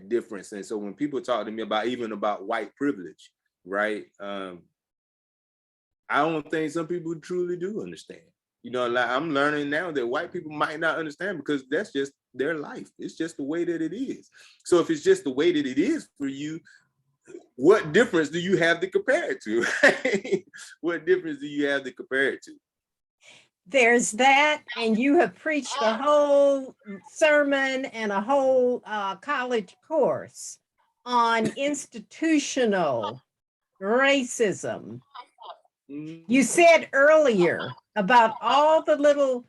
difference. And so when people talk to me about white privilege, right? I don't think some people truly do understand. Like I'm learning now that white people might not understand because that's just their life. It's just the way that it is. So if it's just the way that it is for you, what difference do you have to compare it to? What difference do you have to compare it to? There's that, and you have preached a whole sermon and a whole college course on institutional racism. You said earlier about all the little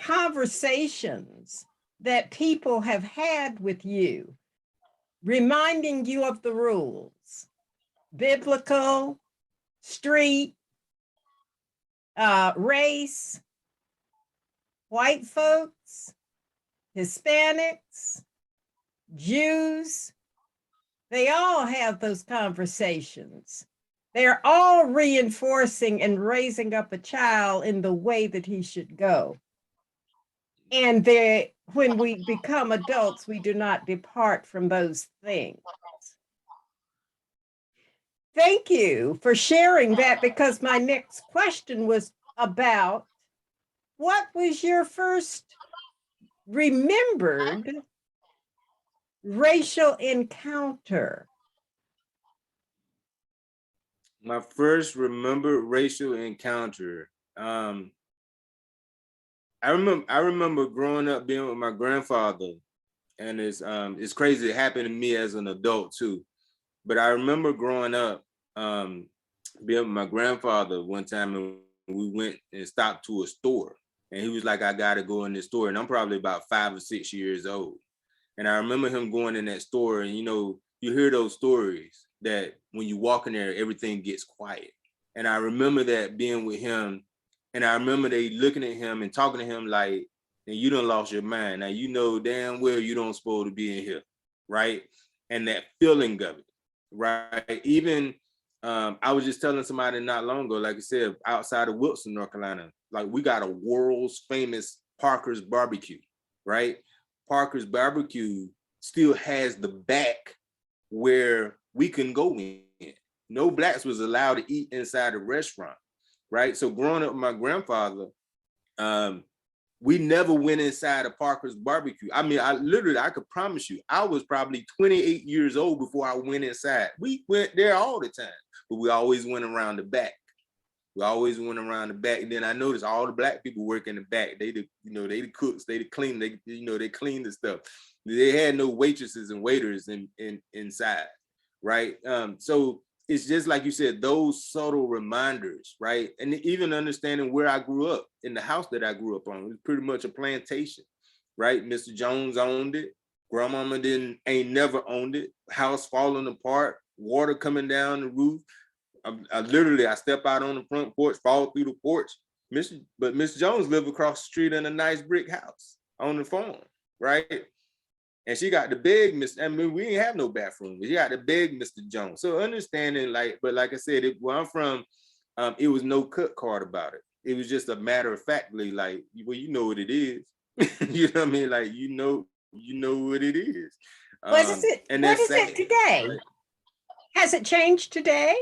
conversations that people have had with you, reminding you of the rules, biblical, street, race, white folks, Hispanics, Jews, they all have those conversations. They're all reinforcing and raising up a child in the way that he should go. And when we become adults, we do not depart from those things. Thank you for sharing that, because my next question was about what was your first remembered racial encounter? My first remembered racial encounter. I remember growing up being with my grandfather, and it's crazy. It happened to me as an adult too. But I remember growing up being with my grandfather one time, and we went and stopped to a store, and he was like, "I gotta go in this store," and I'm probably about 5 or 6 years old. And I remember him going in that store, and you hear those stories that when you walk in there, everything gets quiet. And I remember that being with him, and I remember they looking at him and talking to him like, "And you done lost your mind. Now you know damn well you don't supposed to be in here," right? And that feeling of it, right? Even I was just telling somebody not long ago, like I said, outside of Wilson, North Carolina, like we got a world's famous Parker's barbecue, right? Parker's barbecue still has the back where we can go in. No blacks was allowed to eat inside the restaurant, right? So growing up with my grandfather, we never went inside of Parker's barbecue. I mean, I could promise you, I was probably 28 years old before I went inside. We went there all the time, but we always went around the back. We always went around the back. And then I noticed all the black people work in the back. They the cooks, they the clean, they clean the stuff. They had no waitresses and waiters inside, right? So it's just like you said, those subtle reminders, right? And even understanding where I grew up, in the house that I grew up on, it was pretty much a plantation, right? Mr. Jones owned it. Grandmama ain't never owned it. House falling apart, water coming down the roof. I step out on the front porch, fall through the porch. But Miss Jones lived across the street in a nice brick house on the farm, right? And she got the big Mr. I mean, we didn't have no bathroom, but she got the big Mr. Jones. So understanding, but like I said, where I'm from, it was no cut card about it. It was just a matter of factly, like, well, you know what it is. You know what I mean? Like, you know what it is. What is it? And what that's is sad, it today? right? Has it changed today?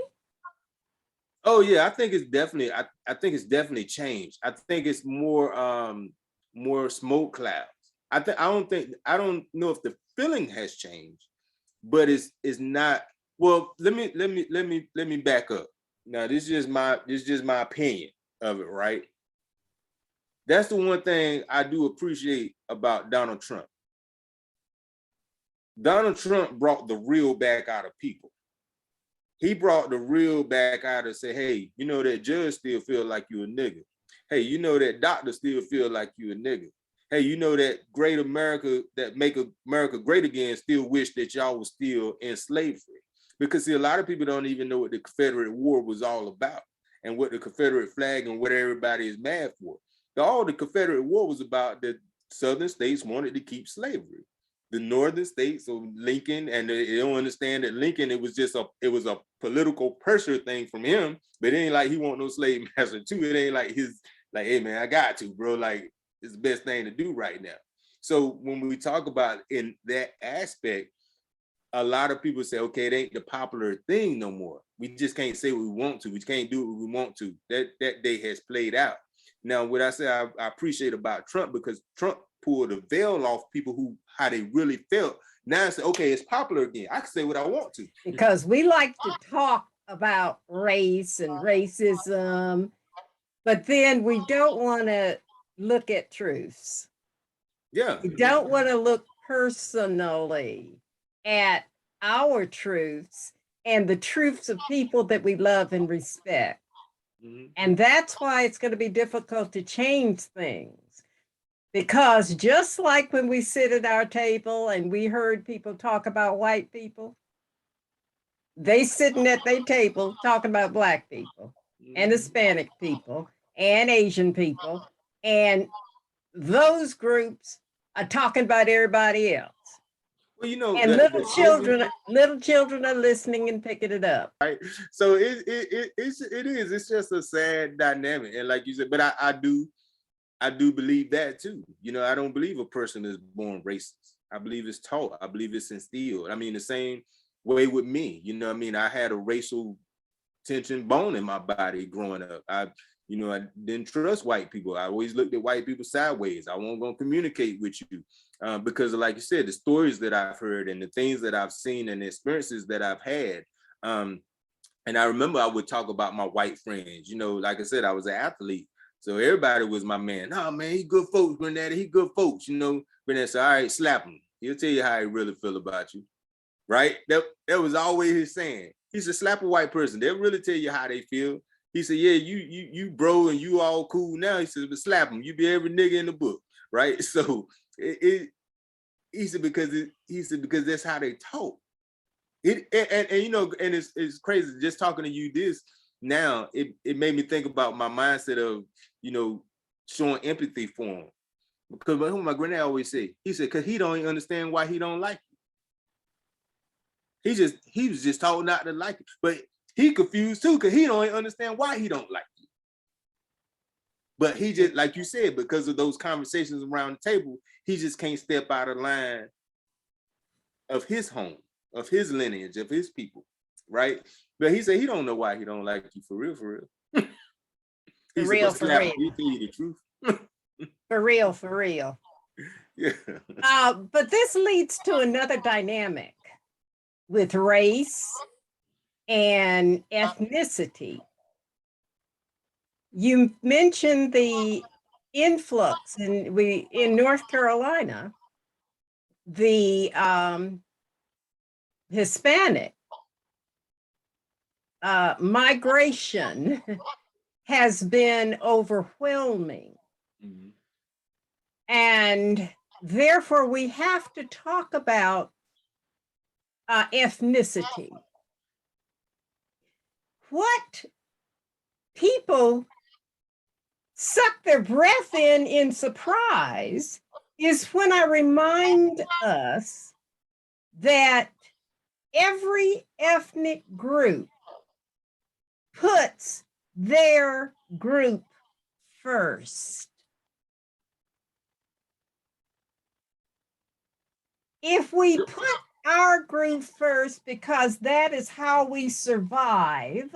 Oh yeah, I think it's definitely changed. I think it's more smoke clouds. I don't know if the feeling has changed, but it's not. Well, let me back up. Now this is just my opinion of it, right? That's the one thing I do appreciate about Donald Trump. Donald Trump brought the real back out of people. He brought the real back out and say, hey, you know that judge still feel like you a nigga. Hey, you know that doctor still feel like you a nigga. Hey, you know that great America, that make America great again, still wish that y'all was still in slavery. Because see, a lot of people don't even know what the Confederate War was all about and what the Confederate flag and what everybody is mad for. All the Confederate War was about that Southern states wanted to keep slavery. The northern states, so Lincoln, and they don't understand that Lincoln, it was a political pressure thing from him, but it ain't like he want no slave master too. It ain't like hey man, I got to, bro, like it's the best thing to do right now. So when we talk about in that aspect, a lot of people say, okay, it ain't the popular thing no more. We just can't say what we want to. We can't do what we want to. That day has played out. Now, what I say I appreciate about Trump, because Trump pulled the veil off people how they really felt. Now it's okay, it's popular again. I can say what I want to. Because we like to talk about race and racism, but then we don't want to look at truths. Yeah. We don't want to look personally at our truths and the truths of people that we love and respect. And that's why it's going to be difficult to change things. Because just like when we sit at our table and we heard people talk about white people, they sitting at their table talking about Black people and Hispanic people and Asian people, and those groups are talking about everybody else. Well, you know, And little children are listening and picking it up. Right. So it is. It's just a sad dynamic, and like you said, but I do believe that too. You know, I don't believe a person is born racist. I believe it's taught. I believe it's instilled. I mean, the same way with me. You know what I mean? I had a racial tension bone in my body growing up. I didn't trust white people. I always looked at white people sideways. I wasn't going to communicate with you because, like you said, the stories that I've heard and the things that I've seen and the experiences that I've had. And I remember I would talk about my white friends. You know, like I said, I was an athlete. So everybody was my man. Oh, man, he good folks, Granddaddy. He good folks. You know, Granddaddy said, all right, slap him. He'll tell you how he really feel about you. Right? That was always his saying. He said, slap a white person. They'll really tell you how they feel. He said, yeah, you bro, and you all cool now. He said, but slap him. You be every nigga in the book. Right? So he said, because that's how they talk. And you know, and it's crazy just talking to you this now, it made me think about my mindset of, you know, showing empathy for him. Because what my granddad always said, he said, because he don't even understand why he don't like you. He was just told not to like it. But he confused too, because he don't even understand why he don't like you. But he just, like you said, because of those conversations around the table, he just can't step out of line of his home, of his lineage, of his people, right? But he said he don't know why he don't like you for real, for real. He said, but slap, he tell you the truth. For real. Yeah. But this leads to another dynamic with race and ethnicity. You mentioned the influx in North Carolina, the Hispanic migration has been overwhelming. Mm-hmm. And therefore, we have to talk about ethnicity. What people suck their breath in surprise is when I remind us that every ethnic group puts their group first. If we put our group first because that is how we survive,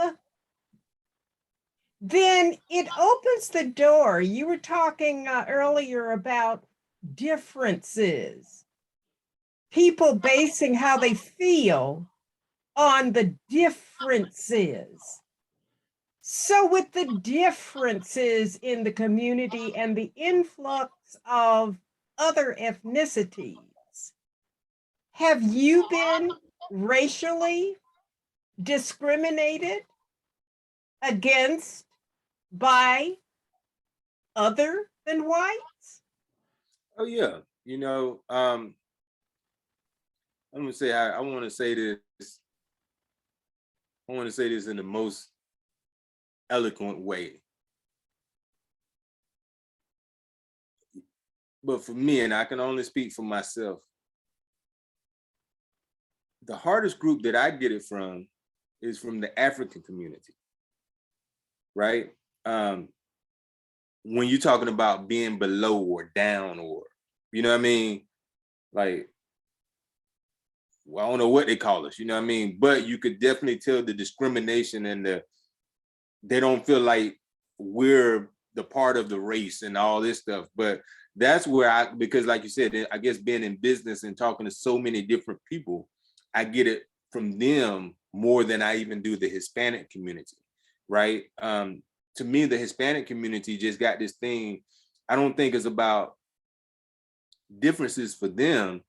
then it opens the door. You were talking earlier about differences, people basing how they feel on the differences. So with the differences in the community and the influx of other ethnicities, have you been racially discriminated against by other than whites? Oh yeah, you know, I'm gonna say I want to say this. I want to say this in the most eloquent way. But for me, and I can only speak for myself, the hardest group that I get it from is from the African community, right? When you're talking about being below or down, or, you know what I mean? Like, well, I don't know what they call us, you know what I mean? But you could definitely tell the discrimination and they don't feel like we're the part of the race and all this stuff. But that's where because like you said, I guess being in business and talking to so many different people, I get it from them more than I even do the Hispanic community, right? To me, the Hispanic community just got this thing. I don't think it's about differences for them.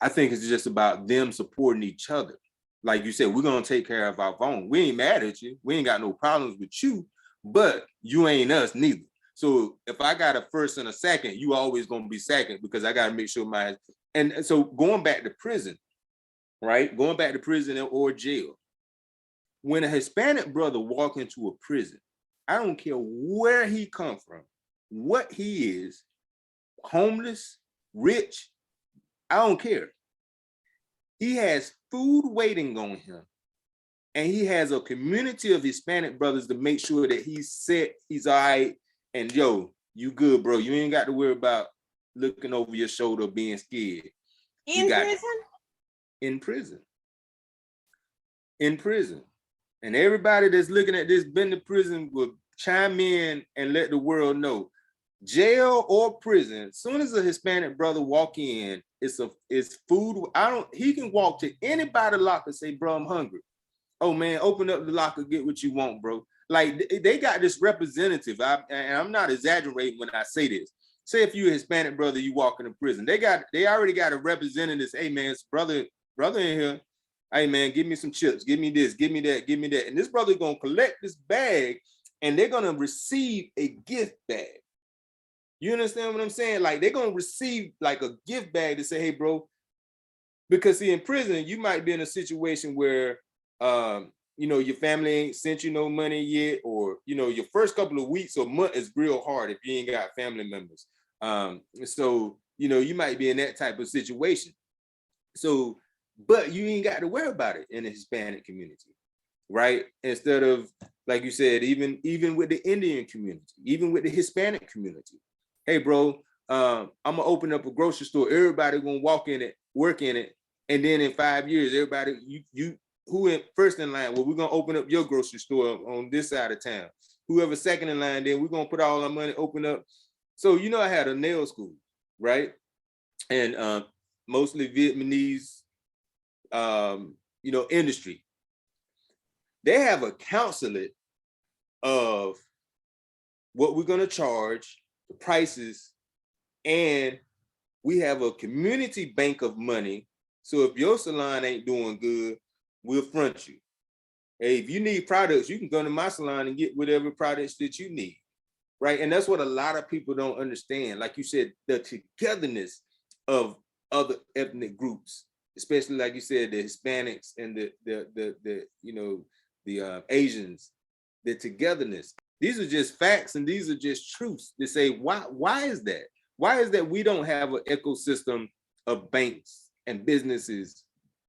I think it's just about them supporting each other. Like you said, we're gonna take care of our own. We ain't mad at you. We ain't got no problems with you, but you ain't us neither. So if I got a first and a second, you always gonna be second because I gotta make sure my. And so going back to prison, right? Going back to prison or jail. When a Hispanic brother walk into a prison, I don't care where he come from, what he is, homeless, rich, I don't care. He has food waiting on him, and he has a community of Hispanic brothers to make sure that he's set, he's all right, and yo, you good, bro. You ain't got to worry about looking over your shoulder, being scared. In prison? In prison. In prison. And everybody that's looking at this, been to prison, will chime in and let the world know. Jail or prison, as soon as a Hispanic brother walk in, it's food. He can walk to anybody locker and say, bro, I'm hungry. Oh man, open up the locker, get what you want, bro. Like they got this representative. And I'm not exaggerating when I say this. Say if you're a Hispanic brother, you walk into prison. They already got a representative. Hey man, it's brother in here. Hey man, give me some chips, give me this, give me that, give me that. And this brother gonna collect this bag and they're gonna receive a gift bag. You understand what I'm saying? Like they're gonna receive like a gift bag to say, hey, bro, because see, in prison, you might be in a situation where your family ain't sent you no money yet, or your first couple of weeks or month is real hard if you ain't got family members. So you might be in that type of situation. So, but you ain't got to worry about it in the Hispanic community, right? Instead of, like you said, even with the Indian community, even with the Hispanic community. Hey, bro, I'm gonna open up a grocery store. Everybody gonna walk in it, work in it, and then in 5 years, everybody, you who in first in line? Well, we're gonna open up your grocery store on this side of town. Whoever second in line, then we're gonna put all our money, open up. So I had a nail school, right? And mostly Vietnamese, industry. They have a consulate of what we're gonna charge, the prices, and we have a community bank of money. So if your salon ain't doing good, we'll front you. Hey, if you need products, you can go to my salon and get whatever products that you need, right? And that's what a lot of people don't understand. Like you said, the togetherness of other ethnic groups, especially like you said, the Hispanics and the Asians, the togetherness. These are just facts and these are just truths to say, why is that? Why is that we don't have an ecosystem of banks and businesses,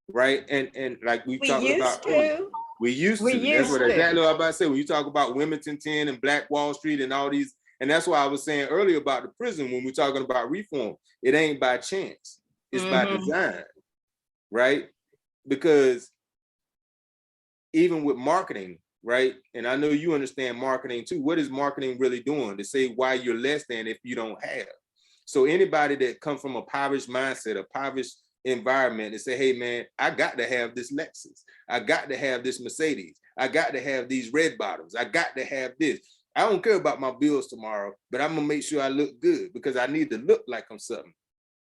right? And like we talked about earlier. We used to. That's what exactly what I'm about to say. When you talk about Wilmington 10 and Black Wall Street and all these, and that's why I was saying earlier about the prison when we're talking about reform, it ain't by chance. It's by design, right? Because even with marketing, right? And I know you understand marketing too. What is marketing really doing? To say why you're less than if you don't have. So anybody that comes from a impoverished mindset, a impoverished environment, and say, hey man, I got to have this Lexus. I got to have this Mercedes. I got to have these red bottoms. I got to have this. I don't care about my bills tomorrow, but I'm gonna make sure I look good because I need to look like I'm something.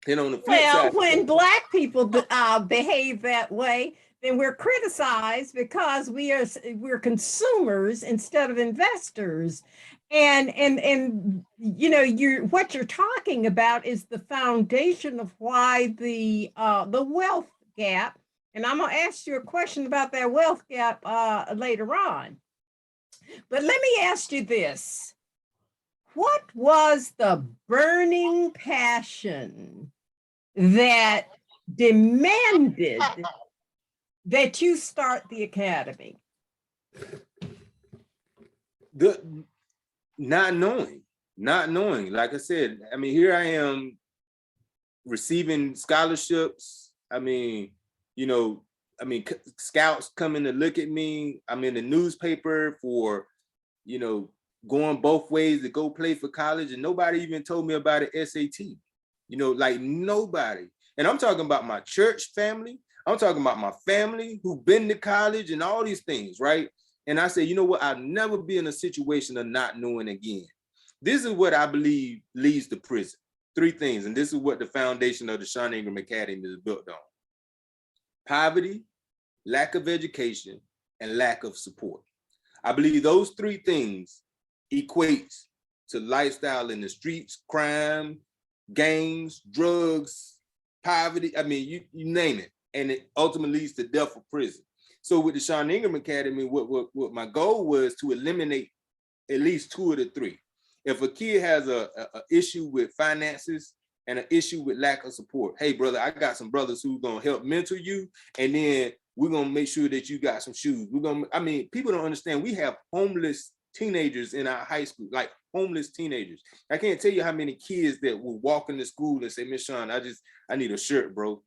And on the flip side, when Black people behave that way, then we're criticized because we're consumers instead of investors. And what you're talking about is the foundation of why the wealth gap. And I'm gonna ask you a question about that wealth gap later on. But let me ask you this. What was the burning passion that demanded that you start the academy? Not knowing. Like I said, I mean, here I am receiving scholarships. Scouts coming to look at me. I'm in the newspaper for, going both ways to go play for college, and nobody even told me about an SAT. You know, like nobody. And I'm talking about my church family. I'm talking about my family who've been to college and all these things, right? And I say, you know what? I'll never be in a situation of not knowing again. This is what I believe leads to prison. Three things. And this is what the foundation of the Sean Ingram Academy is built on: poverty, lack of education, and lack of support. I believe those three things equates to lifestyle in the streets, crime, gangs, drugs, poverty. I mean, you name it. And it ultimately leads to death or prison. So with the Sean Ingram Academy, what my goal was to eliminate at least two of the three. If a kid has a issue with finances and an issue with lack of support, hey, brother, I got some brothers who gonna help mentor you, and then we're gonna make sure that you got some shoes. I mean, people don't understand. We have homeless teenagers in our high school, like homeless teenagers. I can't tell you how many kids that will walk into school and say, Miss Sean, I need a shirt, bro.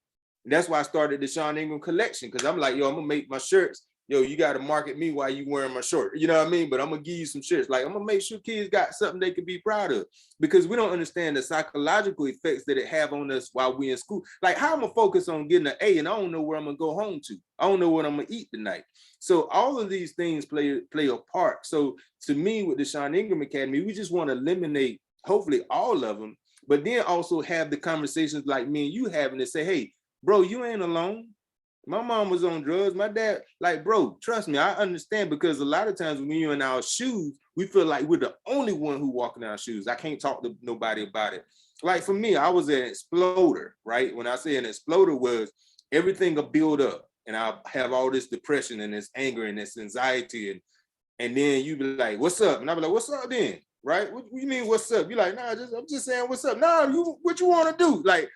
And that's why I started the Sean Ingram collection, because I'm like, yo, I'm gonna make my shirts. Yo, you got to market me while you wearing my shirt. You know what I mean? But I'm going to give you some shirts. Like, I'm going to make sure kids got something they can be proud of, because we don't understand the psychological effects that it have on us while we in school. Like, how I'm going to focus on getting an A and I don't know where I'm going to go home to. I don't know what I'm going to eat tonight. So all of these things play a part. So to me, with the Sean Ingram Academy, we just want to eliminate, hopefully, all of them, but then also have the conversations like me and you having to say, hey, bro, you ain't alone. My mom was on drugs. My dad, like, bro, trust me, I understand, because a lot of times when you're in our shoes, we feel like we're the only one who walk in our shoes. I can't talk to nobody about it. Like for me, I was an exploder, right? When I say an exploder was everything will build up and I'll have all this depression and this anger and this anxiety. And then you be like, what's up? And I'll be like, what's up then? Right? What you mean, what's up? You're like, nah, I'm just saying, what's up? Nah, what you want to do? Like,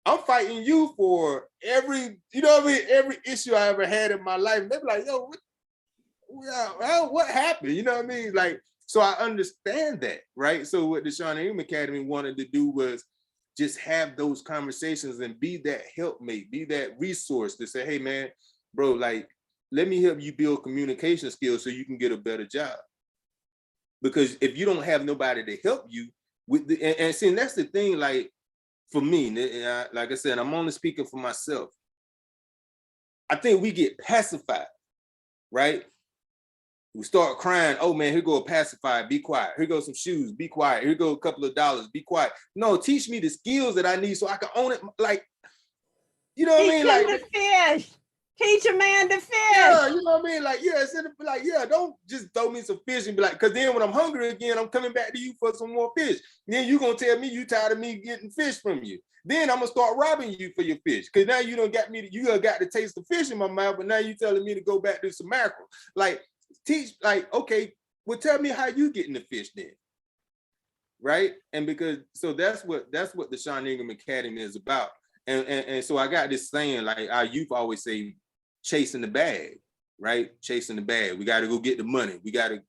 I'm fighting you for every, you know what I mean, every issue I ever had in my life. And they be like, yo, what happened? You know what I mean? Like, so I understand that, right? So what the Sean Ingram Academy wanted to do was just have those conversations and be that helpmate, be that resource to say, hey man, bro, like, let me help you build communication skills so you can get a better job. Because if you don't have nobody to help you with and see, and that's the thing, like, for me, like I said, I'm only speaking for myself. I think we get pacified, right? We start crying, oh man, here go a pacifier, be quiet. Here goes some shoes, be quiet. Here go a couple of dollars, be quiet. No, teach me the skills that I need so I can own it. Like, you know what I mean? Teach him Like, to fish. Teach a man to fish. yeah, you know what I mean? Like, yeah, instead of like, yeah, don't just throw me some fish and be like, because then when I'm hungry again, I'm coming back to you for some more fish. Then you're going to tell me you tired of me getting fish from you. Then I'm going to start robbing you for your fish. Because now you don't got me, you got to taste the fish in my mouth, but now you telling me to go back to some mackerel. Like, teach, like, okay, well, tell me how you getting the fish then. Right? And because, so that's what the Sean Ingram Academy is about. And so I got this saying, like our youth always say, chasing the bag, right? Chasing the bag. We got to go get the money. We got to,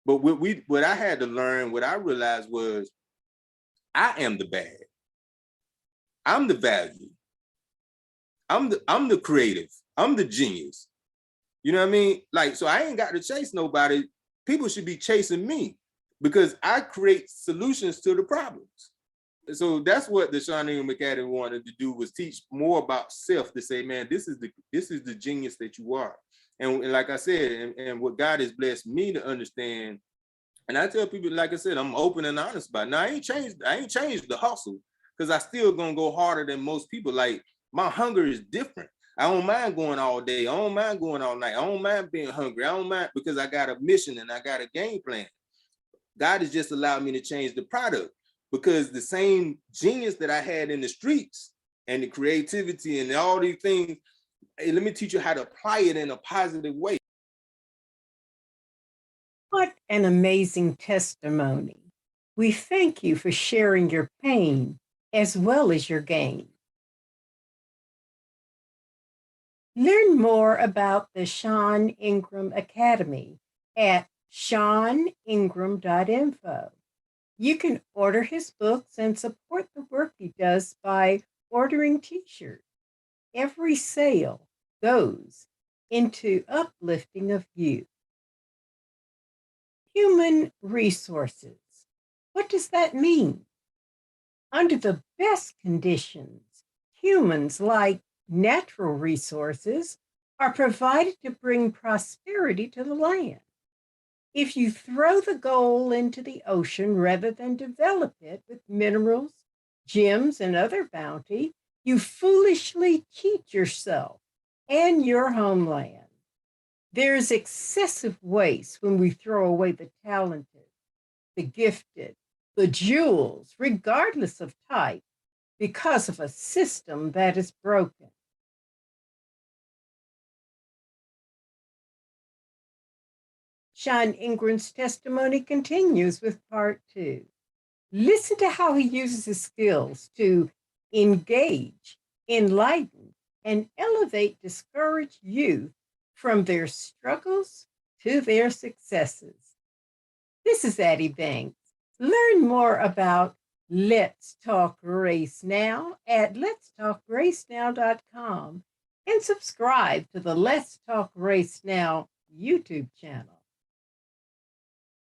but what I had to learn, what I realized was I am the bag. I'm the value. I'm the creative. I'm the genius. You know what I mean? Like, so I ain't got to chase nobody. People should be chasing me because I create solutions to the problems. So that's what the Sean Ingram Academy wanted to do, was teach more about self, to say, man, this is the genius that you are. And like I said, and what God has blessed me to understand, and I tell people, like I said, I'm open and honest about it. Now I ain't changed the hustle, because I still gonna go harder than most people. Like, my hunger is different. I don't mind going all day. I don't mind going all night. I don't mind being hungry. I don't mind, because I got a mission and I got a game plan. God has just allowed me to change the product, because the same genius that I had in the streets and the creativity and all these things, hey, let me teach you how to apply it in a positive way. What an amazing testimony. We thank you for sharing your pain as well as your gain. Learn more about the Sean Ingram Academy at seaningram.info. You can order his books and support the work he does by ordering t-shirts. Every sale goes into uplifting of youth. Human resources. What does that mean? Under the best conditions, humans, like natural resources, are provided to bring prosperity to the land. If you throw the gold into the ocean rather than develop it with minerals, gems, and other bounty, you foolishly cheat yourself and your homeland. There's excessive waste when we throw away the talented, the gifted, the jewels, regardless of type, because of a system that is broken. Sean Ingram's testimony continues with part 2. Listen to how he uses his skills to engage, enlighten, and elevate discouraged youth from their struggles to their successes. This is Addie Banks. Learn more about Let's Talk Race Now at letstalkracenow.com and subscribe to the Let's Talk Race Now YouTube channel.